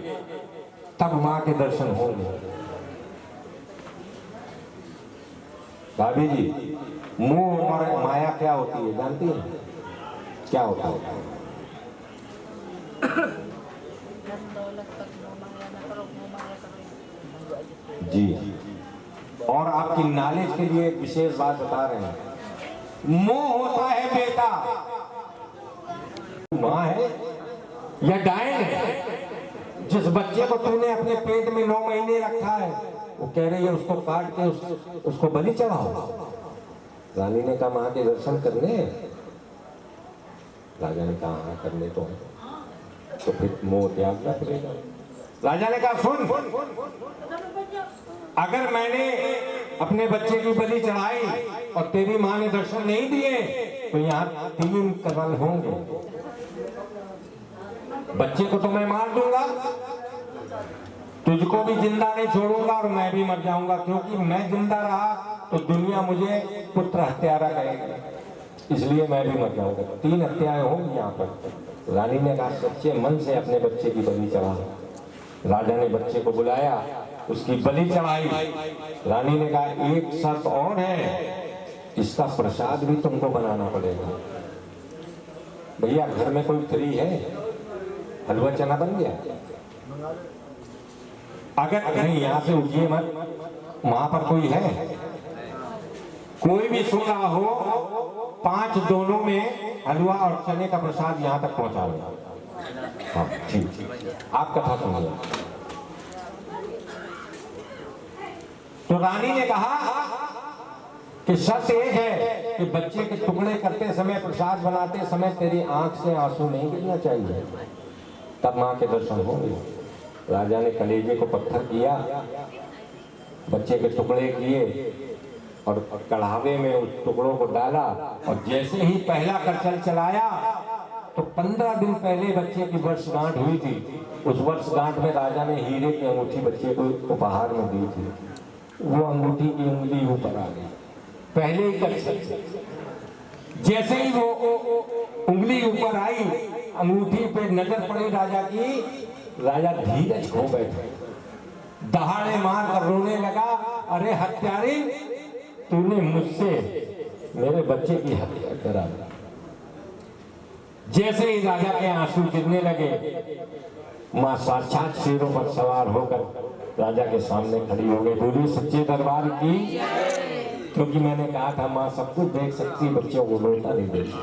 तब मां के दर्शन होंगे। भाभी जी, मोह और माया क्या होती है जानती है? क्या होता है? जी, और आपकी नॉलेज के लिए एक विशेष बात बता रहे हैं। मोह होता है बेटा, मां है या डायन है। जिस बच्चे को तूने अपने पेट में 9 महीने रखा है, वो कह रही है उसको काट के उसको बलि चढ़ाओ। रानी ने कहा मां के दर्शन करने? राजा ने कहा हाँ करने तो है, तो फिर मोह त्यागना पड़ेगा। राजा ने कहा सुन, अगर मैंने अपने बच्चे की बलि चढ़ाई और तेरी मां ने दर्शन नहीं दिए तो यहाँ 3 कत्ल होंगे। बच्चे को तो मैं मार दूंगा, तुझको भी जिंदा नहीं छोड़ूंगा और मैं भी मर जाऊंगा, क्योंकि मैं जिंदा रहा तो दुनिया मुझे पुत्र हत्यारा कहेगी, इसलिए मैं भी मर जाऊंगा। 3 हत्याएं होंगी यहाँ पर। रानी ने कहा सच्चे मन से अपने बच्चे की बलि चढ़ा। राजा ने बच्चे को बुलाया, उसकी बलि चढ़ाई। रानी ने कहा एक शर्त और है, इसका प्रसाद भी तुमको बनाना पड़ेगा। भैया घर में कोई फ्री है? हलवा चना बन गया? अगर नहीं यहाँ से उठिए मत, वहां पर कोई है? कोई भी सुन रहा हो, 5 दोनों में हलवा और चने का प्रसाद यहाँ तक पहुंचा दो। हाँ ठीक, आप कथा सुनिए। तो रानी ने कहा कि शर्त एक है कि बच्चे के टुकड़े करते समय, प्रसाद बनाते समय तेरी आंख से आंसू नहीं गिरना चाहिए, तब मां के दर्शन होंगे। राजा ने कलेजे को पत्थर किया, बच्चे के टुकड़े किए और कढ़ावे में उस टुकड़ों को डाला, और जैसे ही पहला करचल चलाया तो 15 दिन पहले बच्चे की वर्षगांठ हुई थी। उस वर्षगांठ में राजा ने हीरे की अंगूठी बच्चे को उपहार में दी थी। वो अंगूठी की उंगली ऊपर आ गई पहले ही कक्षा से। जैसे ही वो उंगली ऊपर आई, अंगूठी पे नजर पड़ी राजा की, राजा धीरज खो बैठे, दहाड़े मार कर रोने लगा, अरे हत्यारे, तूने मुझसे मेरे बच्चे की हत्या करा दी। जैसे ही राजा के आंसू गिरने लगे, मां साक्षात शेरों पर सवार होकर राजा के सामने खड़ी हो गई। बोली सच्चे दरबार की, क्योंकि मैंने कहा था मां सब कुछ देख सकती, बच्चों को रोता नहीं देती।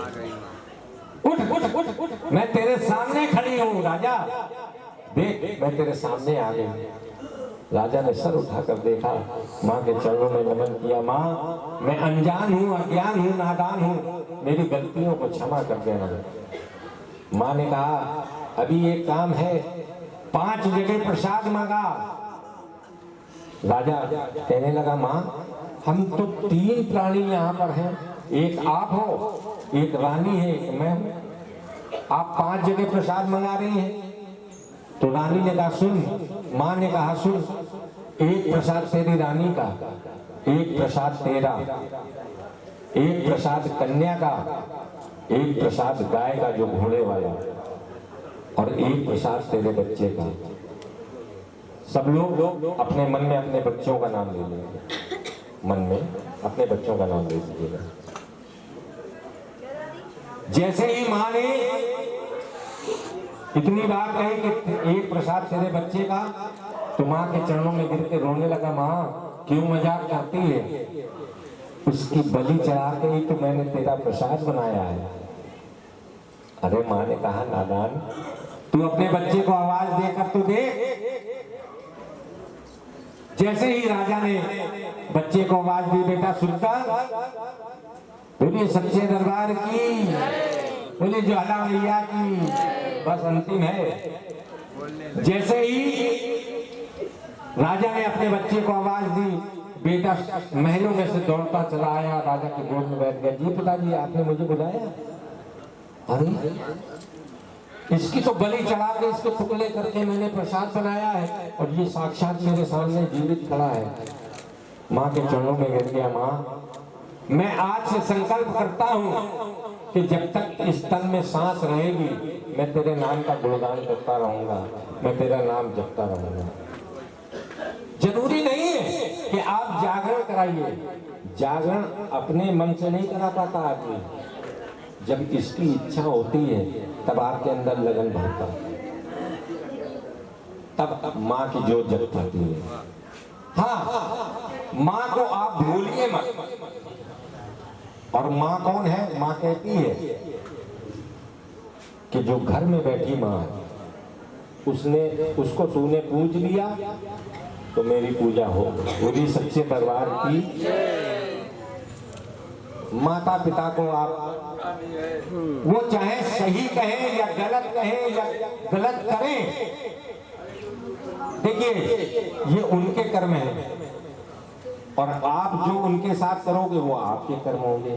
उठ उठ उठ उठ, मैं तेरे सामने खड़ी हूँ राजा, देख मैं तेरे सामने आ गई। राजा ने सर उठाकर देखा, माँ के चरणों में नमन किया। माँ, मैं अनजान हूँ, अज्ञान हूँ, नादान हूँ, मेरी गलतियों को क्षमा कर देना। माँ ने कहा, अभी एक काम है, 5 जगह प्रसाद मांगा। राजा कहने लगा, माँ हम तो 3 प्राणी यहाँ पर हैं, एक आप हो, एक रानी है, एक मैं हूँ, आप 5 जगह प्रसाद मंगा रही हैं। तो रानी ने कहा सुन, माँ ने कहा सुन, एक प्रसाद तेरी रानी का, एक प्रसाद तेरा, एक प्रसाद कन्या का, एक प्रसाद गाय का जो घोड़े वाला, और एक प्रसाद तेरे बच्चे का। सब लोग अपने मन में अपने बच्चों का नाम ले लेंगे, मन में अपने बच्चों का नाम ले लीजिएगा। जैसे ही माँ ने इतनी बात कही कि एक प्रसाद तेरे बच्चे का, तो माँ के चरणों में गिर के रोने लगा। माँ क्यों मजाक करती है, उसकी बलि चढ़ा के ही तो मैंने तेरा प्रसाद बनाया है। अरे माँ ने कहा, नादान, तू अपने बच्चे को आवाज देकर तो देख। जैसे ही राजा ने बच्चे को आवाज दी, बेटा सुल्तान, बोलिए सच्चे दरबार की, बोलिए ज्वाला मैया की, बस अंतिम है। जैसे ही राजा ने अपने बच्चे को आवाज दी, बेटा महलों में से दौड़ता चला आया, राजा के गोद में बैठ गया। जी पिताजी, आपने मुझे बुलाया? अरे इसकी तो बलि चढ़ा के, इसके टुकड़े करके मैंने प्रसाद बनाया है, और ये साक्षात मेरे सामने जीवित खड़ा है। माँ के चरणों में गिर गया। माँ, मैं आज से संकल्प करता हूँ कि जब तक इस तन में सांस रहेगी, मैं तेरे नाम का गुणगान करता रहूंगा, मैं तेरा नाम जपता रहूंगा। जरूरी नहीं है कि आप जागरण कराइए, जागरण अपने मन से नहीं करा पाता आदमी, जब इसकी इच्छा होती है तब आपके अंदर लगन भरता है, तब माँ की जोत जग पाती है। हाँ, माँ को आप भूलिए मत। और माँ कौन है? माँ कहती है कि जो घर में बैठी माँ है, उसको तूने पूज लिया तो मेरी पूजा हो। पूरी सच्चे दरबार की। माता पिता को आप, वो चाहे सही कहें या गलत कहें या गलत करें, देखिए ये उनके कर्म है, और आप जो उनके साथ करोगे वो आपके कर्म होंगे।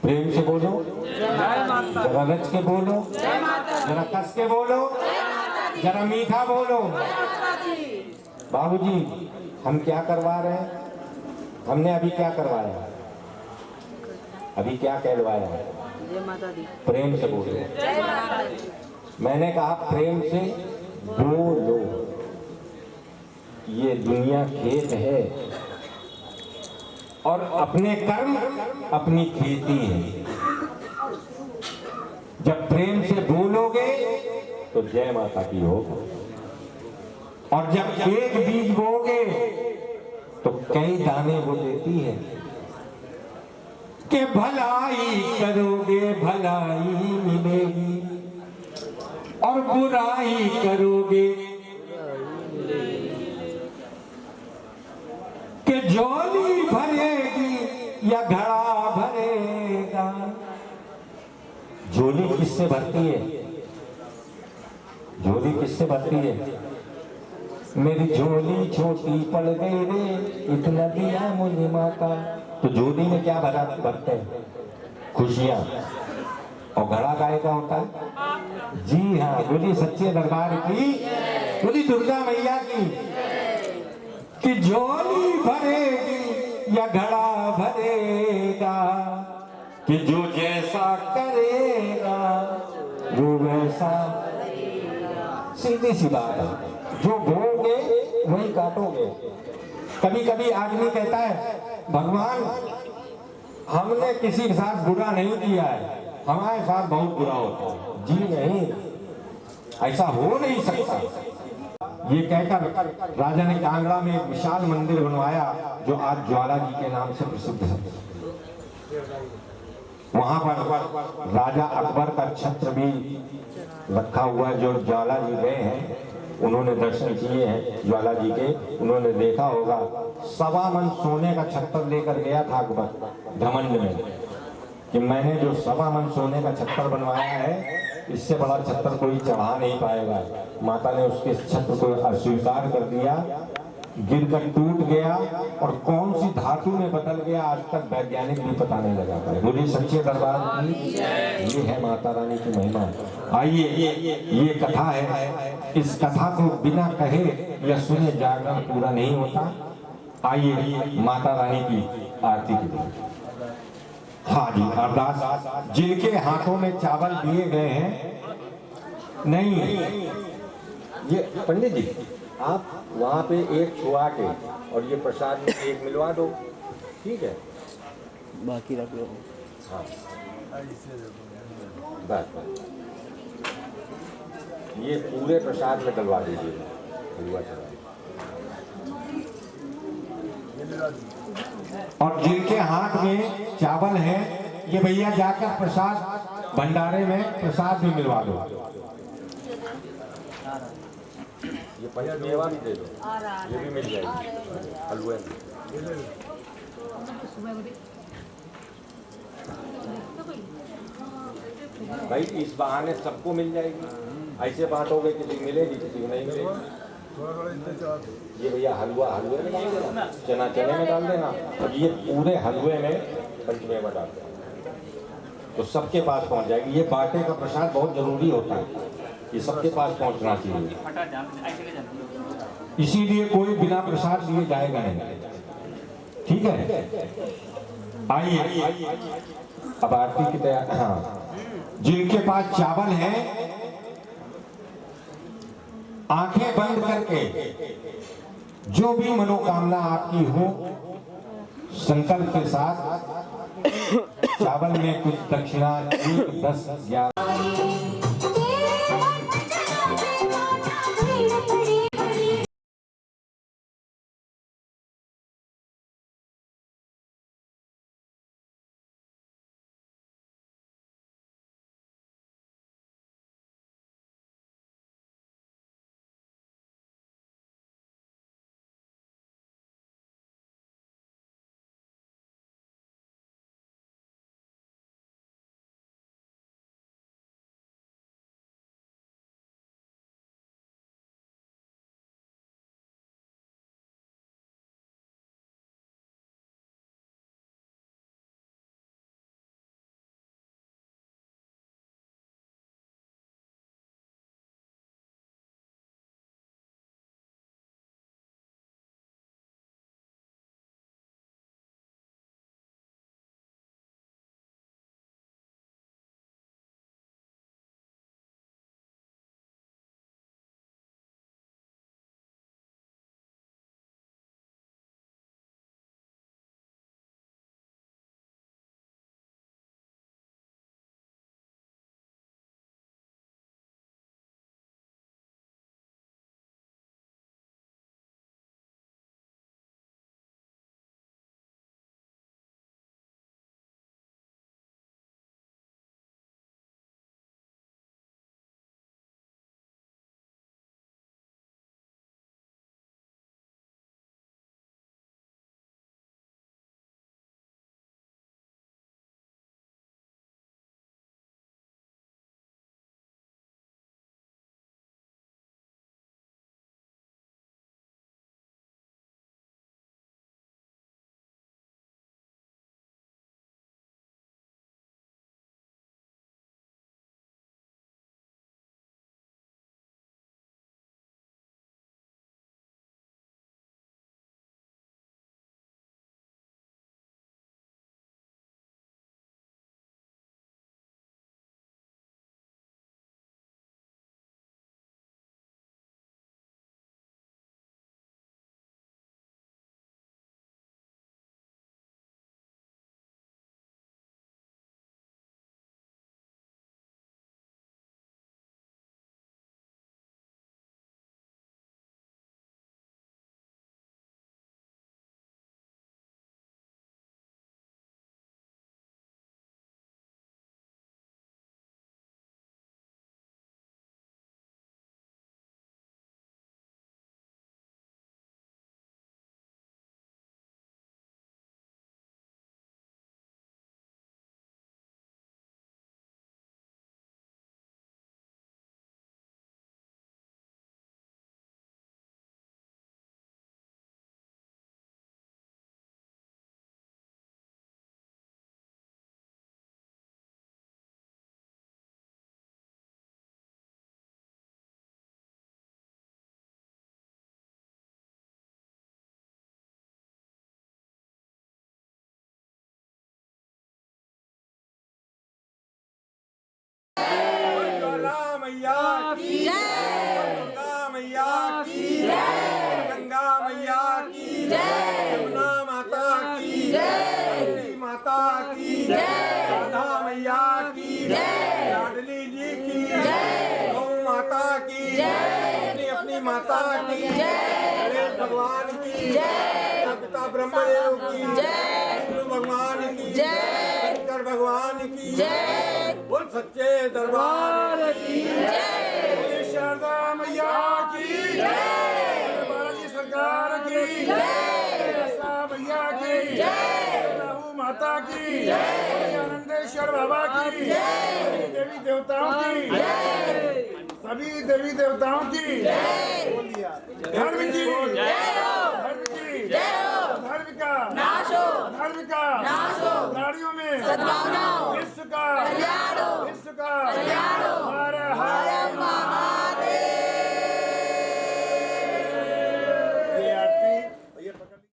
प्रेम से बोलो, जरा रच के बोलो, जरा कस के बोलो, जरा मीठा बोलो। बाबूजी, हम क्या करवा रहे हैं? हमने अभी क्या करवाया? अभी क्या कहलवाया? प्रेम से बोलो। मैंने कहा प्रेम से बोलो। ये दुनिया खेत है, और अपने कर्म अपनी खेती है। जब प्रेम से बोलोगे तो जय माता की होगा, और जब एक बीज बोगे तो कई दाने वो देती है। कि भलाई करोगे भलाई मिलेगी, और बुराई करोगे कि झोली भरेगी या घड़ा भरेगा। झोली किससे भरती है? झोली किससे भरती है? मेरी झोली छोटी पड़ गई रे, इतना दिया मुझे माता। तो झोली में क्या भरते हैं? खुशियां। और घड़ा गाय का होता है। जी हाँ, बोली सच्चे दरबार की, बोली दुर्गा मैया की, कि झोली भरेगी या घड़ा भरेगा, कि जो जैसा करेगा वो वैसा। सीधी सी बात है, जो बोओगे वही काटोगे। कभी कभी आदमी कहता है भगवान हमने किसी के साथ बुरा नहीं किया है, हमारे साथ बहुत बुरा होता है। जी नहीं, ऐसा हो नहीं सकता। ये कहकर राजा ने कांगड़ा में एक विशाल मंदिर बनवाया जो आज ज्वाला जी के नाम से प्रसिद्ध है। वहां पर राजा अकबर का छत्र भी रखा हुआ है। जो ज्वाला जी गए हैं उन्होंने दर्शन किए हैं ज्वाला जी के, उन्होंने देखा होगा 1.25 मन सोने का छत्र लेकर गया था अकबर घमंड में, कि मैंने जो 1.25 मन सोने का छत्र बनवाया है इससे बड़ा छत्र कोई चढ़ा नहीं पाएगा। माता ने उसके छत्र को अस्वीकार कर दिया, गिरकर टूट गया और कौन सी धातु में बदल गया आज तक वैज्ञानिक भी पता नहीं लगा पाए। बोलिए सच्चे दरबार की, ये है माता रानी की महिमा। आइए, ये कथा है, इस कथा को बिना कहे या सुने जागरण पूरा नहीं होता। आइए माता रानी की आरती की। हाँ जी, अरदास। जिनके हाथों में चावल दिए गए हैं, नहीं ये पंडित जी आप वहाँ पे एक छुआ के और ये प्रसाद में एक मिलवा दो, ठीक है? बाकी रख लो। हाँ बस बस, ये पूरे प्रसाद में डलवा दीजिए, हलवा चढ़ा। और जिनके हाथ में चावल है ये भैया जाकर प्रसाद भंडारे में प्रसाद भी मिलवा दो। ये पंचमेवा भी दे दो, ये भी मिल जाएगी हलवे में। भाई इस बहाने सबको मिल जाएगी, ऐसे बांटोगे किसी को मिलेगी किसी को नहीं मिलेगी। ये भैया हलवे में डाल देना, चना चने में डाल देना, और ये पूरे हलवे में पंचमेवा डाल देना, तो सबके पास पहुंच जाएगी। ये बाटे का प्रसाद बहुत जरूरी होता है, ये सबके पास पहुंचना चाहिए, इसीलिए कोई बिना प्रसाद लिए जाएगा नहीं। ठीक है, आइए अब आरती की तैयारी। हाँ, जिनके पास चावल है आंखें बंद करके जो भी मनोकामना आपकी हो संकल्प के साथ चावल में कुछ दक्षिणा 1, 10, 11 की जय, गंगा मैया की जय, गंगा मैया की जय, यमुना माता की जय, माता की जय, राधा मैया की जय, लाडली जी की जय, गौ माता की जय, अपनी अपनी माता की जय, गणेश भगवान की जय, पिता ब्रह्मदेव की जय, विष्णु भगवान की जय, शंकर भगवान की जय, बोल सच्चे दरबार की जय, शारदा मैया की जय, बालाजी सरकार की जय, मैया की जय, राहु माता की जय, आनंदेश्वर बाबा की जय, देवी देवताओं की जय, सभी देवी देवताओं की जय, धर्म की जय, धर्म की जय, धर्म का नाश हो, धर्म का नाश हो, नारियों में सद्भावना, विश्व का कल्याण हो, विश्व का कल्याण हो,